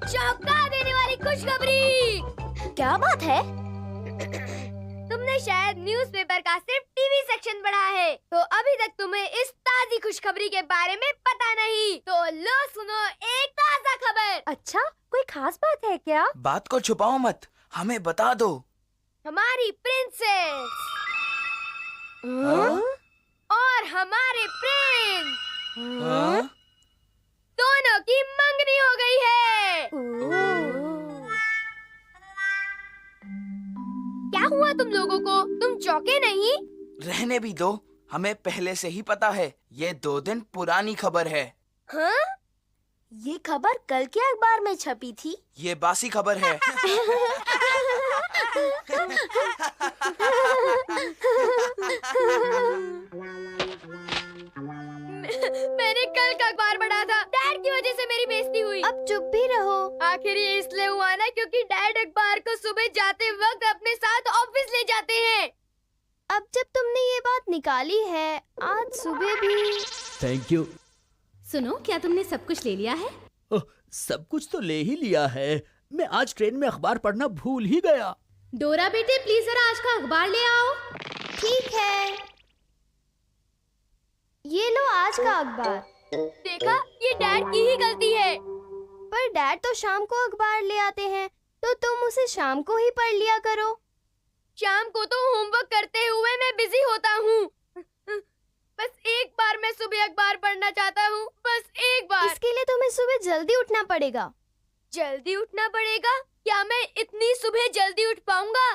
चौंका देने वाली खुशखबरी। क्या बात है? तुमने शायद न्यूज़पेपर का सिर्फ टीवी सेक्शन पढ़ा है, तो अभी तक तुम्हें इस ताज़ी खुशखबरी के बारे में पता नहीं। तो लो सुनो एक ताज़ा खबर। अच्छा, कोई खास बात है क्या? बात को छुपाओ मत, हमें बता दो। हमारी प्रिंसेस और हमारे प्रिंस दोनों की मंगनी हो गई है। क्या हुआ तुम लोगों को? तुम चौंके नहीं? रहने भी दो, हमें पहले से ही पता है। ये 2 दिन पुरानी खबर है। हाँ? ये खबर कल के अखबार में छपी थी। ये बासी खबर है। मैंने कल का अखबार पढ़ा था। डैड की वजह से मेरी बेइज्जती हुई। अब चुप भी रहो। आखिर ये इसलिए हुआ ना क्योंकि डैड अखबार को सुबह जाते वक्त अपने साथ ऑफिस ले जाते हैं। अब जब तुमने ये बात निकाली है, आज सुबह भी। Thank you. सुनो, क्या तुमने सब कुछ ले लिया है? ओह, सब कुछ तो ले ही लिया है। मैं आज ट्रेन में अखबार पढ़ना भूल ही गया। डोरा बेटे, प्लीज जरा आज का अखबार ले आओ। ठीक है, ये लो आज का अखबार। देखा, ये डैड की ही गलती है। पर डैड तो शाम को अखबार ले आते हैं, तो तुम उसे शाम को ही पढ़ लिया करो। शाम को तो होमवर्क करते हुए मैं बिजी होता हूँ। बस एक बार मैं सुबह अखबार पढ़ना चाहता हूँ, बस एक बार। इसके लिए तुम्हें सुबह जल्दी उठना पड़ेगा। जल्दी उठना पड़ेगा? क्या मैं इतनी सुबह जल्दी उठ पाऊंगा?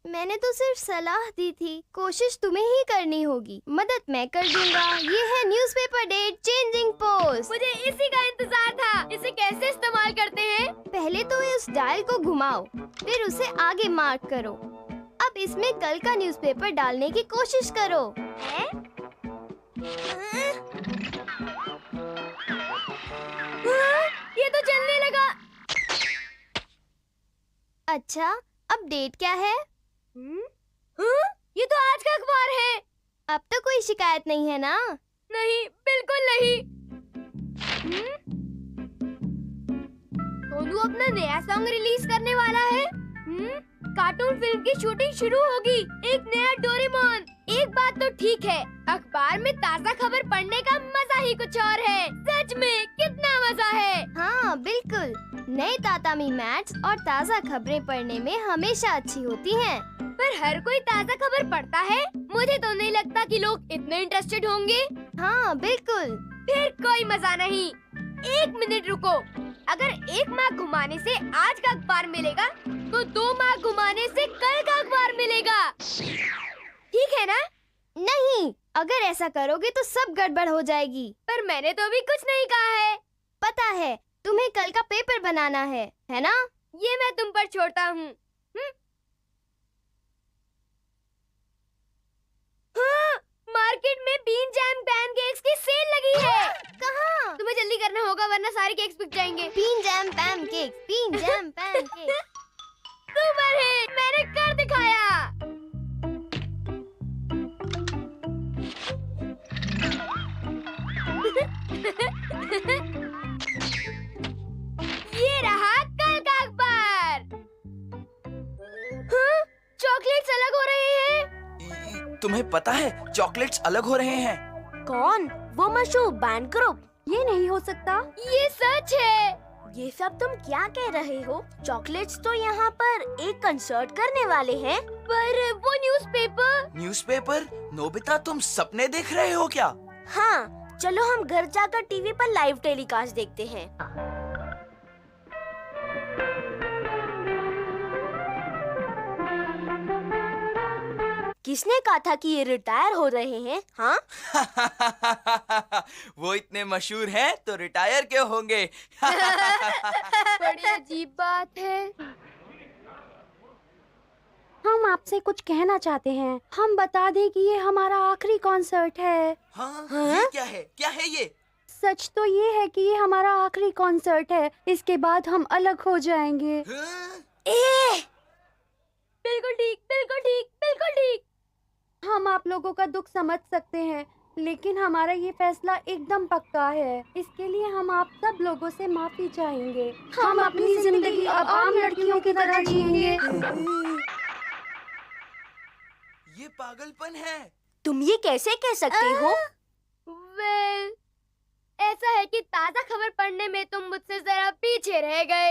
मैंने तो सिर्फ सलाह दी थी, कोशिश तुम्हें ही करनी होगी। मदद मैं कर दूंगा। ये है न्यूज़पेपर डेट चेंजिंग पोस्ट। मुझे इसी का इंतजार था। इसे कैसे इस्तेमाल करते हैं? पहले तो इस डायल को घुमाओ, फिर उसे आगे मार्क करो। अब इसमें कल का न्यूज़पेपर डालने की कोशिश करो। है? ये तो चलने लगा। अच्छा, अब डेट क्या है? ये तो आज का अखबार है। अब तो कोई शिकायत नहीं है ना? नहीं, बिल्कुल नहीं। सोनू अपना नया सॉन्ग रिलीज करने वाला है। कार्टून फिल्म की शूटिंग शुरू होगी। एक नया डोरेमोन। एक बात तो ठीक है, अखबार में ताज़ा खबर पढ़ने का मजा ही कुछ और है। सच में कितना मजा है। हाँ बिल्कुल, नए तातामी मैट्स और ताज़ा खबरें पढ़ने में हमेशा अच्छी होती हैं। पर हर कोई ताज़ा खबर पढ़ता है? मुझे तो नहीं लगता कि लोग इतने इंटरेस्टेड होंगे। हाँ बिल्कुल। फिर कोई मजा नहीं। 1 मिनट रुको। अगर 1 मार्क घुमाने से आज का अखबार मिलेगा, तो 2 मार्क घुमाने से कल का अखबार मिलेगा। ठीक है ना? नहीं, अगर ऐसा करोगे तो सब गड़बड़ हो जाएगी। पर मैंने तो अभी कुछ नहीं कहा है। पता है, तुम्हें कल का पेपर बनाना है ना? ये मैं तुम पर छोड़ता हूँ। हाँ, मार्केट में बीन जैम पैनकेक्स की सेल लगी है। कहाँ? तुम्हें जल्दी करना होगा वरना सारे केक्स बिक जाएंगे। Bean jam pancakes, bean jam pancakes. Super hit, मैंने कर दिखाया। ये रहा कल का अखबार। हाँ, चॉकलेट्स अलग हो रहे हैं। तुम्हें पता है चॉकलेट्स अलग हो रहे हैं। कौन? वो मशहूर बैंड ग्रुप? ये नहीं हो सकता। ये सच है। ये सब तुम क्या कह रहे हो? चॉकलेट्स तो यहाँ पर एक कंसर्ट करने वाले हैं। पर वो न्यूज़पेपर। न्यूज़पेपर? नोबिता, तुम सपने देख रहे हो क्या? हाँ, चलो हम घर जाकर टीवी पर लाइव टेलीकास्ट देखते हैं। किसने कहा था कि ये रिटायर हो रहे हैं? हाँ? वो इतने मशहूर हैं तो रिटायर क्यों होंगे? बड़ी अजीब बात है। हम आपसे कुछ कहना चाहते हैं। हम बता दें कि ये हमारा आखिरी कॉन्सर्ट है। हाँ? ये क्या है? क्या है ये? सच तो ये है कि ये हमारा आखिरी कॉन्सर्ट है। इसके बाद हम अलग हो जाएंगे। बिल्कुल ठीक, बिल्कुल ठीक, बिल्कुल ठीक। हम आप लोगों का दुख समझ सकते हैं, लेकिन हमारा ये फैसला एकदम पक्का है। इसके लिए हम आप सब लोगों से माफी चाहेंगे। हम अपनी जिंदगी अब आम लड़कियों की तरह जिएंगे। ये पागलपन है। तुम ये कैसे कह सकते हो? वेल, ऐसा है कि ताजा खबर पढ़ने में तुम मुझसे जरा पीछे रह गए।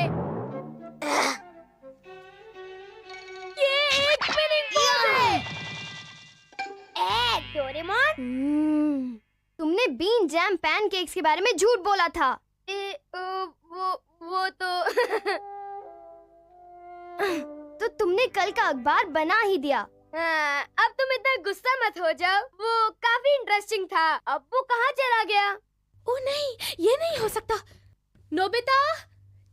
ये एक स्पिनिंग बॉल है। डोरेमोन, तुमने बीन जैम पैनकेक्स के बारे में झूठ बोला था। वो तो तो तुमने कल का अखबार बना ही दिया। हाँ, अब तुम इतना गुस्सा मत हो जाओ। वो काफी इंटरेस्टिंग था। अब वो कहाँ चला गया? ओ नहीं, ये नहीं हो सकता। नोबिता,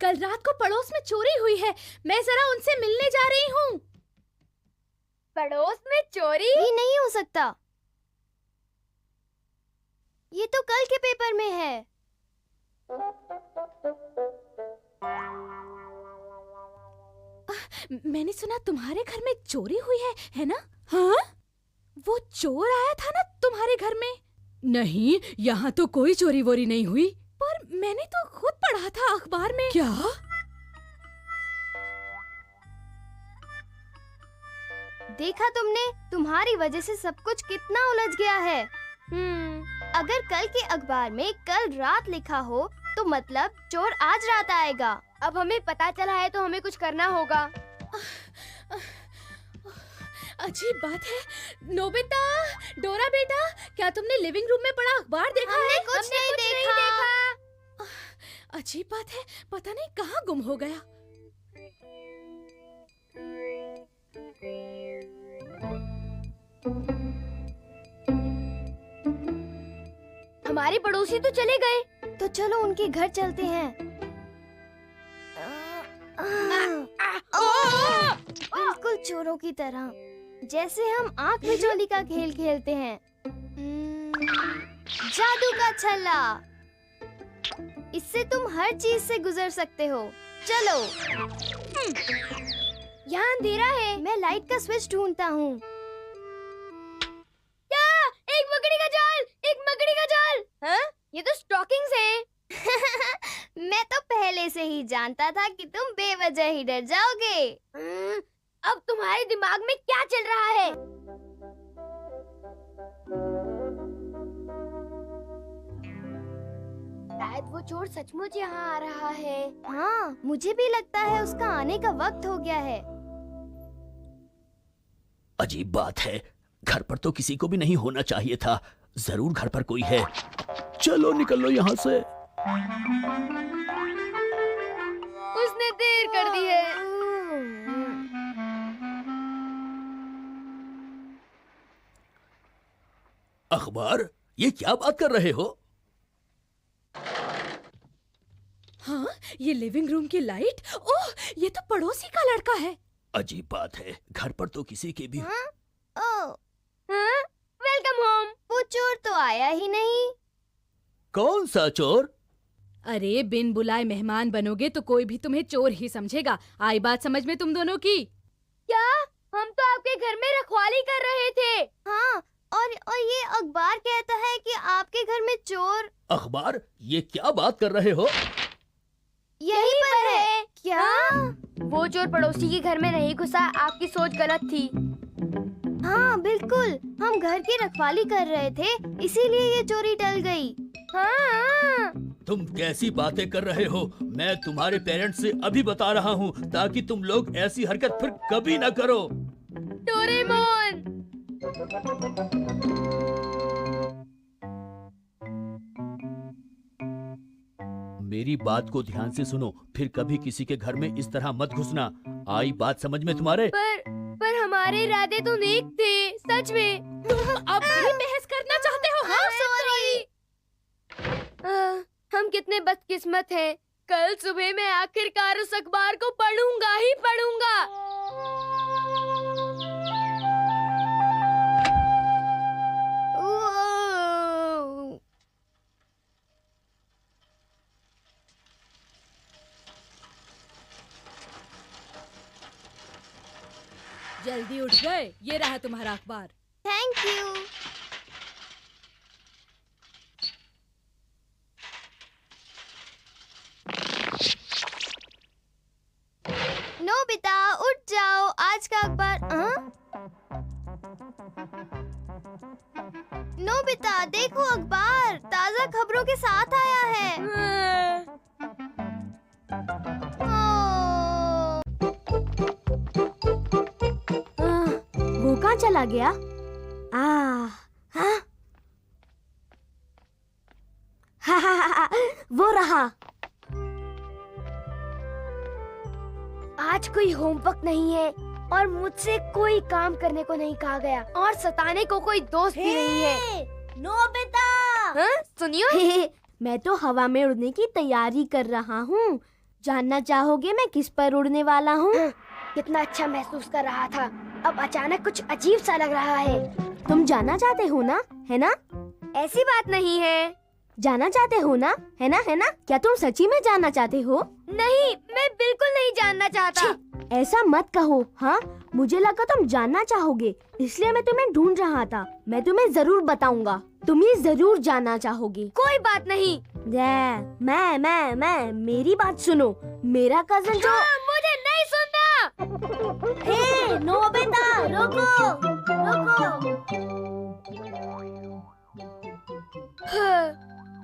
कल रात को पड़ोस में चोरी हुई है। मैं जरा उनसे मिलने जा रही हूँ। पड़ोस में चोरी? ये नहीं हो सकता। ये तो कल के पेपर में है। मैंने सुना तुम्हारे घर में चोरी हुई है ना? हाँ? वो चोर आया था ना तुम्हारे घर में? नहीं, यहाँ तो कोई चोरी वोरी नहीं हुई। पर मैंने तो खुद पढ़ा था अखबार में। क्या? देखा तुमने? तुम्हारी वजह से सब कुछ कितना उलझ गया है। अगर कल के अखबार में कल रात लिखा हो तो मतलब चोर आज रात आएगा। अब हमें पता चला है तो हमें कुछ करना होगा। अजीब बात है। नोबिता, डोरा बेटा, क्या तुमने लिविंग रूम में पड़ा अखबार देखा है? हमने कुछ नहीं देखा। अजीब बात है, पता नहीं कहाँ गुम हो गया। हमारे पड़ोसी तो चले गए। तो चलो उनके घर चलते हैं। बिल्कुल चोरों की तरह, जैसे हम आंख मिचौली का खेल खेलते हैं। जादू का छल्ला, इससे तुम हर चीज से गुजर सकते हो। चलो। यहाँ अंधेरा है। मैं लाइट का स्विच ढूंढता हूँ। क्या? एक मकड़ी का जाल! एक मकड़ी का जाल! हाँ? ये तो स्टॉकिंग्स हैं। मैं तो पहले से ही जानता था कि तुम बेवजह ही डर जाओगे। अब तुम्हारे दिमाग में क्या चल रहा है? शायद वो चोर सचमुच यहाँ आ रहा है। हाँ, मुझे भी लगता है उसका आने का वक्त हो गया है। अजीब बात है, घर पर तो किसी को भी नहीं होना चाहिए था। जरूर घर पर कोई है। चलो निकल लो यहाँ से। उसने देर कर दी है। अखबार? ये क्या बात कर रहे हो? हाँ, ये लिविंग रूम की लाइट। ओह, ये तो पड़ोसी का लड़का है। अजीब बात है, घर पर तो किसी के भी वेलकम होम। वो चोर तो आया ही नहीं। कौन सा चोर? अरे, बिन बुलाए मेहमान बनोगे तो कोई भी तुम्हें चोर ही समझेगा। आई बात समझ में तुम दोनों की? क्या? हम तो आपके घर में रखवाली कर रहे थे। हाँ, और ये अखबार कहता है कि आपके घर में चोर। अखबार? ये क्या बात कर रहे हो? यहीं पर है। क्या? वो चोर पड़ोसी के घर में नहीं घुसा। आपकी सोच गलत थी। हाँ बिल्कुल, हम घर की रखवाली कर रहे थे, इसीलिए ये चोरी टल गई। हाँ। तुम कैसी बातें कर रहे हो? मैं तुम्हारे पेरेंट्स से अभी बता रहा हूँ ताकि तुम लोग ऐसी हरकत फिर कभी न करो। डोरेमोन! मेरी बात को ध्यान से सुनो, फिर कभी किसी के घर में इस तरह मत घुसना। आई बात समझ में तुम्हारे? पर हमारे इरादे तो नेक थे, सच में। तुम अब भी बहस करना चाहते हो? हाँ, सॉरी। हम कितने बदकिस्मत हैं। कल सुबह मैं आखिरकार उस अखबार को पढ़ूंगा ही पढ़ूंगा। जल्दी उठ गए। ये रहा तुम्हारा अखबार। Thank you. नोबिता उठ जाओ, आज का अखबार। नोबिता देखो, अखबार ताजा खबरों के साथ आया है। वो कहाँ चला गया? वो रहा। आज कोई होमवर्क नहीं है और मुझसे कोई काम करने को नहीं कहा गया और सताने को कोई दोस्त भी नहीं है। नोबिता! हाँ? सुनियो। मैं तो हवा में उड़ने की तैयारी कर रहा हूँ। जानना चाहोगे मैं किस पर उड़ने वाला हूँ? कितना अच्छा महसूस कर रहा था, अब अचानक कुछ अजीब सा लग रहा है। तुम जानना चाहते हो ना, है ना? ऐसी बात नहीं है। जानना चाहते हो ना, है ना, है ना? क्या तुम सच्ची में जानना चाहते हो? नहीं, मैं बिल्कुल नहीं जानना चाहता। ऐसा मत कहो। हाँ, मुझे लगा तुम जानना चाहोगे, इसलिए मैं तुम्हें ढूंढ रहा था। मैं तुम्हें जरूर बताऊंगा, तुम ये जरूर जानना चाहोगे। कोई बात नहीं। मैं मेरी बात सुनो। मेरा कजन जो मुझे नहीं सुनना। हे नोबिता, रुको रुको।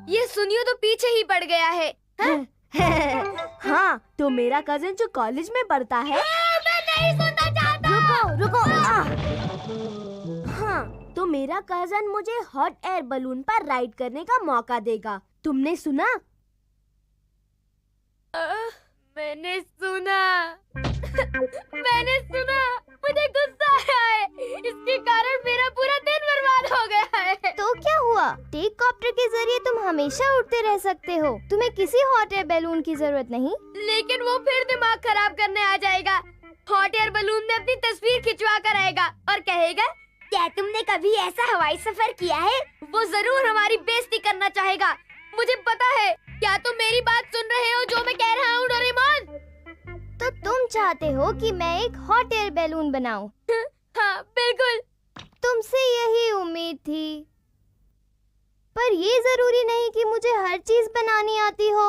ये सुनियो तो पीछे ही पड़ गया है। हाँ, तो मेरा कजन जो कॉलेज में पढ़ता है। मैं नहीं सुनना चाहता। रुको। हाँ, तो मेरा कजन मुझे हॉट एयर बलून पर राइड करने का मौका देगा। तुमने सुना? मैंने सुना। मुझे गुस्सा आया है। इसके कारण मेरा पूरा दिन बर्बाद हो गया है। तो क्या हुआ? टेक कॉप्टर के जरिए तुम हमेशा उड़ते रह सकते हो। तुम्हें किसी हॉट एयर बैलून की जरूरत नहीं। लेकिन वो फिर दिमाग खराब करने आ जाएगा। हॉट एयर बलून में अपनी तस्वीर खिंचवा कर आएगा और कहेगा, क्या तुमने कभी ऐसा हवाई सफर किया है? वो जरूर हमारी बेइज्जती करना चाहेगा। मुझे पता है। क्या तुम मेरी बात सुन रहे हो जो मैं कह रहा हूँ, डोरेमोन? तो तुम चाहते हो कि मैं एक हॉट एयर बैलून बनाऊं? हाँ, बिल्कुल। तुमसे यही उम्मीद थी। पर ये जरूरी नहीं कि मुझे हर चीज बनानी आती हो।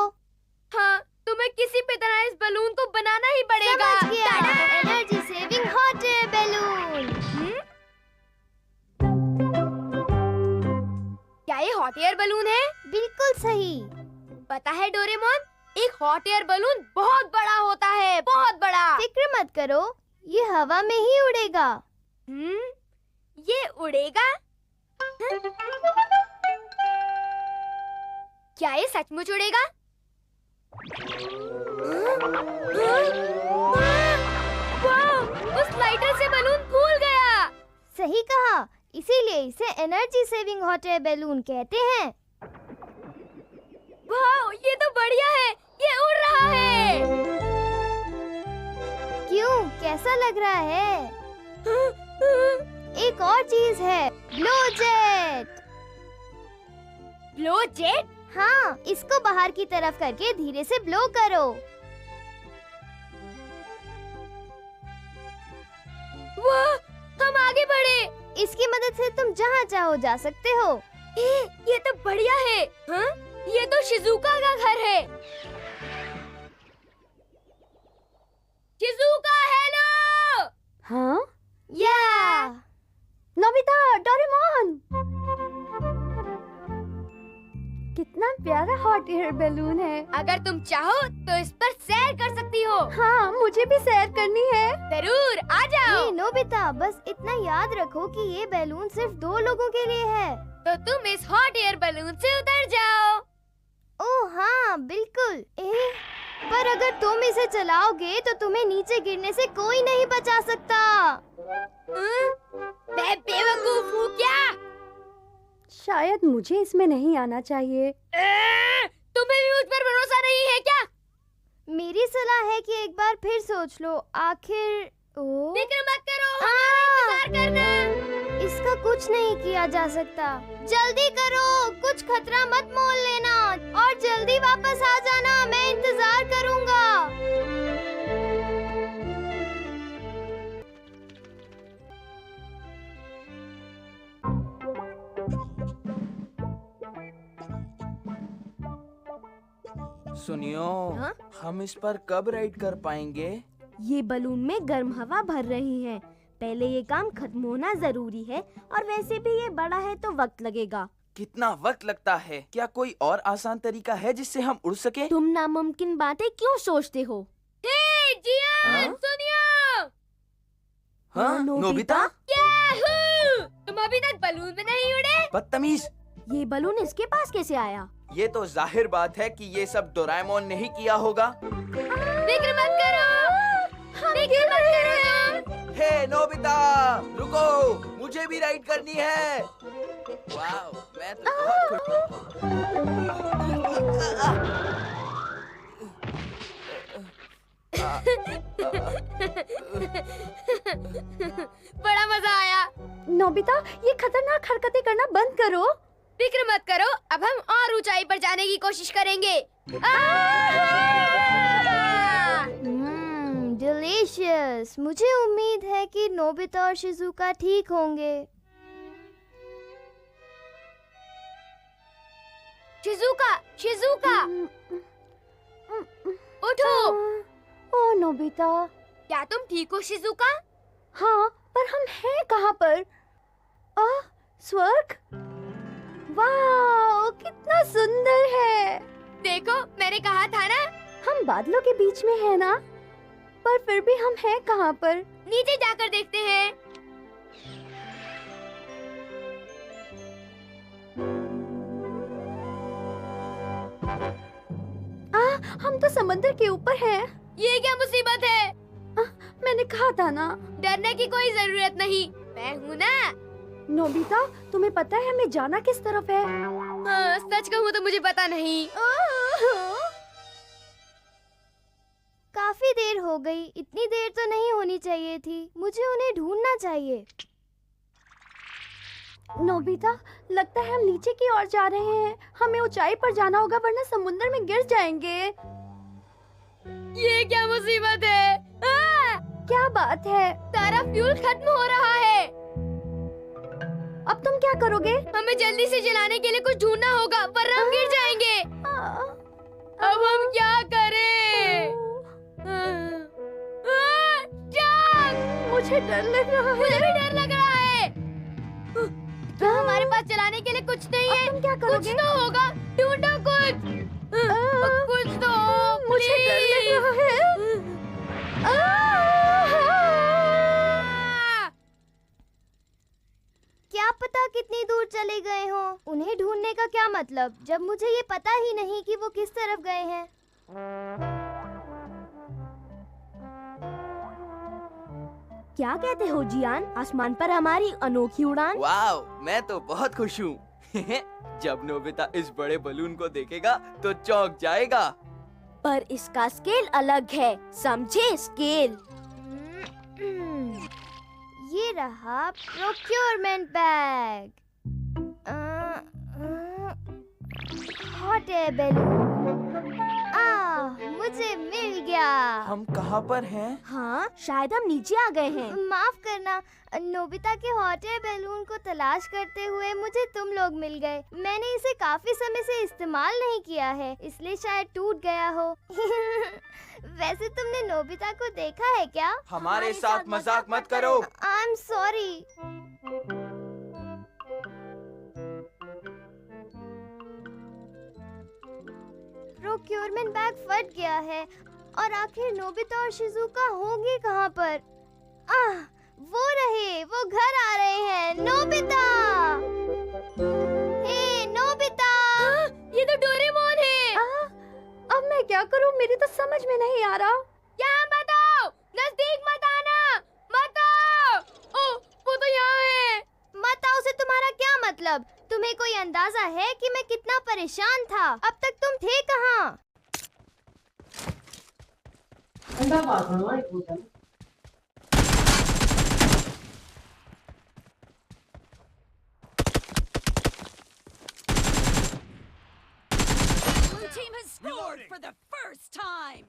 हाँ, तुम्हें किसी भी तरह इस बलून को बनाना ही पड़ेगा। समझ गया। Energy saving hot air balloon. क्या ये हॉट एयर बलून है? बिल्कुल सही। पता है डोरेमोन, एक हॉट एयर बलून बहुत बड़ा होता है, बहुत बड़ा। फिक्र मत करो, ये हवा में ही उड़ेगा। ये उड़ेगा? क्या ये सचमुच उड़ेगा? वाह! उस लाइटर से बलून फूल गया। सही कहा, इसीलिए इसे energy saving hot air balloon कहते हैं। वाह! ये तो बढ़िया है, ये उड़ रहा है। क्यों, कैसा लग रहा है? एक और चीज है, ब्लो जेट। Blow jet? हाँ, इसको बाहर की तरफ करके धीरे से ब्लो करो। वाह! हम आगे बढ़े। इसकी मदद से तुम जहाँ चाहो जा सकते हो। ये तो बढ़िया है। हाँ? ये तो शिजुका का घर है। Shizuka, hello. हाँ? या नोबिता, डोरेमोन! कितना प्यारा हॉट एयर बैलून है। अगर तुम चाहो तो इस पर सैर कर सकती हो। हाँ, मुझे भी सैर करनी है। जरूर, आ जाओ। हे नोबिता, बस इतना याद रखो कि ये बैलून सिर्फ 2 लोगों के लिए है। तो तुम इस हॉट एयर बलून से उतर जाओ। ओह हाँ, बिल्कुल। पर अगर तुम इसे चलाओगे तो तुम्हें नीचे गिरने से कोई नहीं बचा सकता। मैं बेवकूफ हूँ क्या? शायद मुझे इसमें नहीं आना चाहिए। तुम्हें भी मुझ पर भरोसा नहीं है क्या? मेरी सलाह है कि एक बार फिर सोच लो। आखिर फिक्र मत करो, हमारा इंतजार करना। इसका कुछ नहीं किया जा सकता। जल्दी करो, कुछ खतरा मत मोल लेना और जल्दी वापस आ जाना। मैं इंतजार करूंगा। सुनियो, हाँ? हम इस पर कब राइड कर पाएंगे? ये बलून में गर्म हवा भर रही है। पहले ये काम खत्म होना जरूरी है और वैसे भी ये बड़ा है तो वक्त लगेगा। कितना वक्त लगता है? क्या कोई और आसान तरीका है जिससे हम उड़ सके? तुम नामुमकिन बातें क्यों सोचते हो? हे जियान, हाँ? सुनियो। हाँ, नोबिता? याहू! तुम अभी तक बलून में नहीं उड़े? बदतमीज! ये बलून इसके पास कैसे आया? ये तो जाहिर बात है कि ये सब डोरेमोन ने ही किया होगा। फिक्र मत करो, फिक्र मत करो। हे नोबिता, रुको, मुझे भी राइड करनी है। वाह, मैं तो बहुत बड़ा मजा आया। नोबिता, ये खतरनाक हरकतें करना बंद करो। फिक्र मत करो, अब हम और ऊंचाई पर जाने की कोशिश करेंगे। डिलीशियस। मुझे उम्मीद है कि नोबिता और शिजुका ठीक होंगे। शिजुका, शिजुका, उठो। ओ नोबिता। क्या तुम ठीक हो शिजुका? हाँ, पर हम हैं कहाँ पर? स्वर्ग? वाह, कितना सुंदर है। देखो, मैंने कहा था ना। हम बादलों के बीच में है ना, पर फिर भी हम हैं कहाँ पर? नीचे जाकर देखते हैं। हम तो समंदर के ऊपर हैं। ये क्या मुसीबत है? मैंने कहा था ना। डरने की कोई जरूरत नहीं, मैं हूँ ना। नोबिता, तुम्हें पता है हमें जाना किस तरफ है? हाँ, सच कहूँ तो मुझे पता नहीं। काफी देर हो गई। इतनी देर तो नहीं होनी चाहिए थी। मुझे उन्हें ढूंढना चाहिए। नोबिता, लगता है हम नीचे की ओर जा रहे हैं। हमें ऊंचाई पर जाना होगा वरना समुद्र में गिर जाएंगे। ये क्या मुसीबत है? क्या बात है? सारा फ्यूल खत्म हो रहा है। अब तुम क्या करोगे? हमें जल्दी से जलाने के लिए कुछ ढूंढना होगा वरना हम गिर जाएंगे। अब हम क्या करें? मुझे डर लग रहा है। मुझे भी डर लग रहा है। क्या हमारे पास चलाने के लिए कुछ नहीं है? तुम क्या कुछ करोगे? तो होगा, ढूंढो कुछ। कुछ तो हो, मुझे डर लग रहा है। क्या पता कितनी दूर चले गए हो। उन्हें ढूंढने का क्या मतलब जब मुझे ये पता ही नहीं कि वो किस तरफ गए हैं। क्या कहते हो जियान? आसमान पर हमारी अनोखी उड़ान। वाह, मैं तो बहुत खुश हूँ। जब नोबिता इस बड़े बलून को देखेगा तो चौंक जाएगा। पर इसका स्केल अलग है, समझे? स्केल। ये रहा procurement bag. Hot air balloon. मुझे मिल गया। हम कहाँ पर हैं? हाँ, शायद हम नीचे आ गए हैं। माफ करना, नोबिता के हॉट एयर बैलून को तलाश करते हुए मुझे तुम लोग मिल गए। मैंने इसे काफी समय से इस्तेमाल नहीं किया है, इसलिए शायद टूट गया हो। वैसे तुमने नोबिता को देखा है क्या? हमारे साथ मजाक मत करो। I am sorry. Procurement bag फट गया है और आखिर नोबिता और शिजुका होंगे कहाँ पर? वो रहे, वो घर आ रहे हैं। नोबिता! हे नोबिता! ये तो डोरेमोन है। अब मैं क्या करूं? मेरी तो समझ में नहीं आ रहा। यहाँ मत आओ, नजदीक मत आना, मत आओ। ओ, वो तो यहाँ है। मत आओ से तुम्हारा क्या मतलब? तुम्हें कोई अंदाजा है कि मैं कितना परेशान था? अब तक तुम थे कहाँ? Blue team has scored for the first time.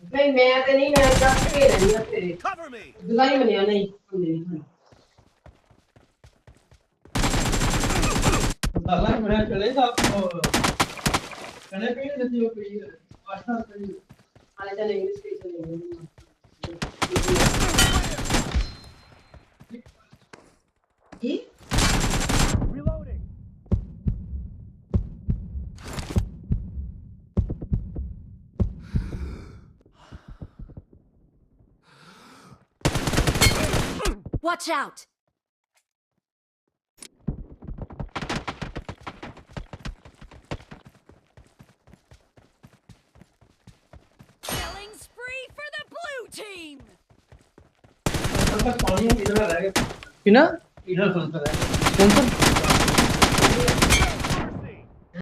नहीं मैं तो नहीं, मैं जब के रही हूं तेरे Cover me. दुलाई में नहीं नहीं दुलाई में चले जाओ कने पे नहीं हो कोई अच्छा चल इंग्लिश की चलेंगे Watch out! Killing spree for the blue team! पानी इधर रह गया कि ना इधर सुनता है